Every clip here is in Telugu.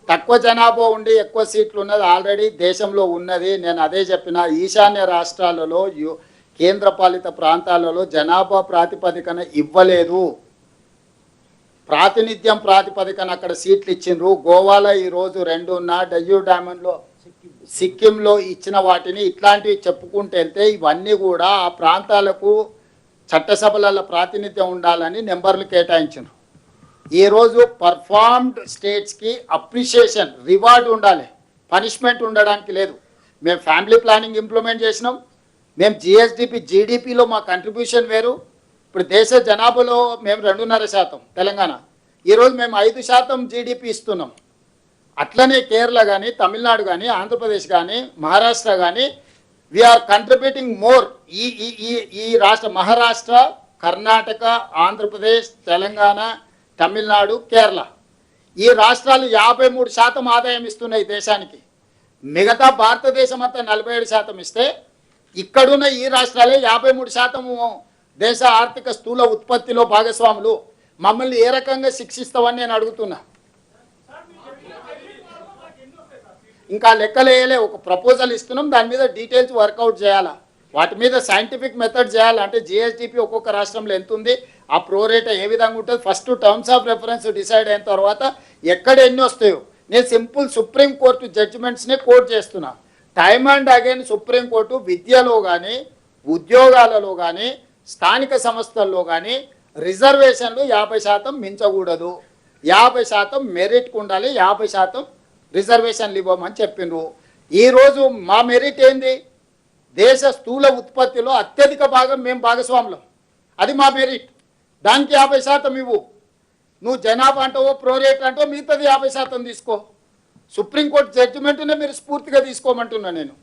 తక్కువ జనాభా ఉండి ఎక్కువ సీట్లు ఉన్నది ఆల్రెడీ దేశంలో ఉన్నది. నేను అదే చెప్పిన, ఈశాన్య రాష్ట్రాలలో కేంద్రపాలిత ప్రాంతాలలో జనాభా ప్రాతిపదికన ఇవ్వలేదు, ప్రాతినిధ్యం ప్రాతిపదికన అక్కడ సీట్లు ఇచ్చిండ్రు. గోవాలో ఈరోజు 2 ఉన్న, డయ్యూ డామన్లో సిక్కింలో ఇచ్చిన వాటిని ఇట్లాంటివి చెప్పుకుంటూ వెళ్తే ఇవన్నీ కూడా ఆ ప్రాంతాలకు చట్టసభలలో ప్రాతినిధ్యం ఉండాలని నెంబర్లు కేటాయించారు. ఈరోజు పర్ఫార్మ్డ్ స్టేట్స్కి అప్రిషియేషన్ రివార్డు ఉండాలి, పనిష్మెంట్ ఉండడానికి లేదు. మేము ఫ్యామిలీ ప్లానింగ్ ఇంప్లిమెంట్ చేసినాం, మేము జీడీపీలో మా కంట్రిబ్యూషన్ వేరు. ఇప్పుడు దేశ జనాభాలో మేము 2.5% తెలంగాణ, ఈరోజు మేము 5% జీడీపీ ఇస్తున్నాం. అట్లనే కేరళ కానీ, తమిళనాడు కానీ, ఆంధ్రప్రదేశ్ కానీ, మహారాష్ట్ర కానీ వీఆర్ కంట్రిబ్యూటింగ్ మోర్. ఈ రాష్ట్ర మహారాష్ట్ర, కర్ణాటక, ఆంధ్రప్రదేశ్, తెలంగాణ, తమిళనాడు, కేరళ ఈ రాష్ట్రాలు 53% ఆదాయం ఇస్తున్నాయి దేశానికి. మిగతా భారతదేశం అంతా 47% ఇస్తే ఇక్కడున్న ఈ రాష్ట్రాలే 53% దేశ ఆర్థిక స్థూల ఉత్పత్తిలో భాగస్వాములు. మమ్మల్ని ఏ రకంగా శిక్షిస్తామని నేను అడుగుతున్నా. ఇంకా లెక్కలేయలే, ఒక ప్రపోజల్ ఇస్తున్నాం, దాని మీద డీటెయిల్స్ వర్కౌట్ చేయాలా, వాటి మీద సైంటిఫిక్ మెథడ్ చేయాలి. అంటే జిఎస్డిపి ఒక్కొక్క రాష్ట్రంలో ఎంత ఉంది, ఆ ప్రోరేట్ ఏ విధంగా ఉంటుంది, first terms of reference decide అయిన తర్వాత ఎక్కడ ఎన్ని వస్తాయో. నేను సింపుల్ సుప్రీంకోర్టు జడ్జిమెంట్స్ని కోట్ చేస్తున్నా. టైమ్ అండ్ అగైన్ సుప్రీంకోర్టు విద్యలో కానీ, ఉద్యోగాలలో కానీ, స్థానిక సంస్థల్లో కానీ రిజర్వేషన్లు 50% మించకూడదు, 50% మెరిట్కు ఉండాలి, 50% రిజర్వేషన్లు ఇవ్వమని చెప్పిండ్రు. ఈరోజు మా మెరిట్ ఏంది, దేశ స్థూల ఉత్పత్తిలో అత్యధిక భాగం మేము భాగస్వాములం, అది మా మెరిట్. దానికి 50% ఇవ్వు. నువ్వు జనాభా అంటావో ప్రోరేట్ అంటో మిగతాది 50% తీసుకో. సుప్రీంకోర్టు జడ్జిమెంట్నే మీరు స్ఫూర్తిగా తీసుకోమంటున్నా నేను.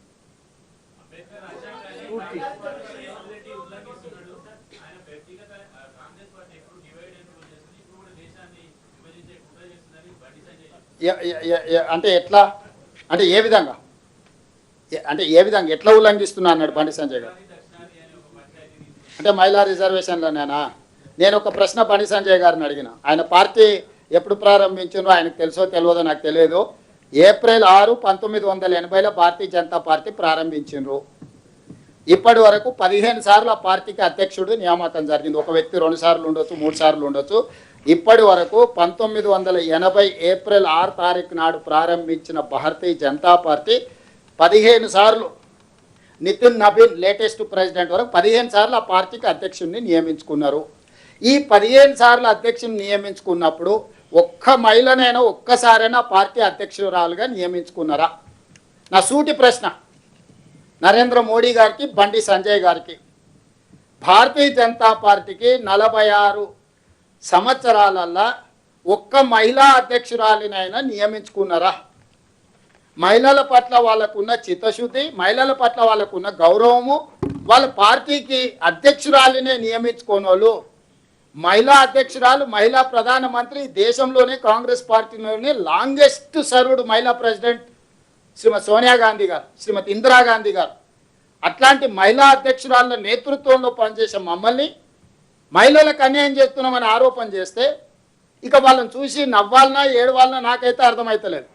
అంటే ఎట్లా, అంటే ఏ విధంగా, అంటే ఏ విధంగా ఎట్లా ఉల్లంఘిస్తున్నా అన్నాడు బండి సంజయ్ గారు. అంటే మహిళా రిజర్వేషన్లోనేనా? నేను ఒక ప్రశ్న బండి సంజయ్ గారిని అడిగిన. ఆయన పార్టీ ఎప్పుడు ప్రారంభించారో ఆయనకు తెలుసో తెలియదో నాకు తెలియదు. ఏప్రిల్ 6, 1980లో భారతీయ జనతా పార్టీ ప్రారంభించారు. ఇప్పటి వరకు 15 సార్లు ఆ పార్టీకి అధ్యక్షుడు నియామకం జరిగింది. ఒక వ్యక్తి 2 సార్లు ఉండొచ్చు, 3 సార్లు ఉండొచ్చు. ఇప్పటి వరకు 1980 ఏప్రిల్ 6 తారీఖు నాడు ప్రారంభించిన భారతీయ జనతా పార్టీ 15 సార్లు, నితిన్ నబీన్ లేటెస్ట్ ప్రెసిడెంట్ వరకు 15 సార్లు ఆ పార్టీకి అధ్యక్షుడిని నియమించుకున్నారు. ఈ 15 సార్లు అధ్యక్షుడిని నియమించుకున్నప్పుడు ఒక్క మహిళనైనా ఒక్కసారైనా పార్టీ అధ్యక్షురాలుగా నియమించుకున్నారా? నా సూటి ప్రశ్న నరేంద్ర మోడీ గారికి, బండి సంజయ్ గారికి. భారతీయ జనతా పార్టీకి 46 సంవత్సరాలల్లా ఒక్క మహిళా అధ్యక్షురాలినైనా నియమించుకున్నారా? మహిళల పట్ల వాళ్ళకున్న చిత్తశుద్ధి, మహిళల పట్ల వాళ్ళకున్న గౌరవము, వాళ్ళ పార్టీకి అధ్యక్షురాలినే నియమించుకోని వాళ్ళు, మహిళా అధ్యక్షురాలు, మహిళా ప్రధానమంత్రి, దేశంలోనే కాంగ్రెస్ పార్టీలోనే లాంగెస్ట్ సర్వ్డ్ మహిళా ప్రెసిడెంట్ శ్రీమతి సోనియా గాంధీ గారు, శ్రీమతి ఇందిరాగాంధీ గారు. అట్లాంటి మహిళా అధ్యక్షురాల నేతృత్వంలో పనిచేసే మమ్మల్ని మహిళలకు అన్యాయం చేస్తున్నామని ఆరోపణ చేస్తే ఇక వాళ్ళని చూసి నవ్వాలన్నా ఏడవాలన్నా నాకైతే అర్థమవుతలేదు.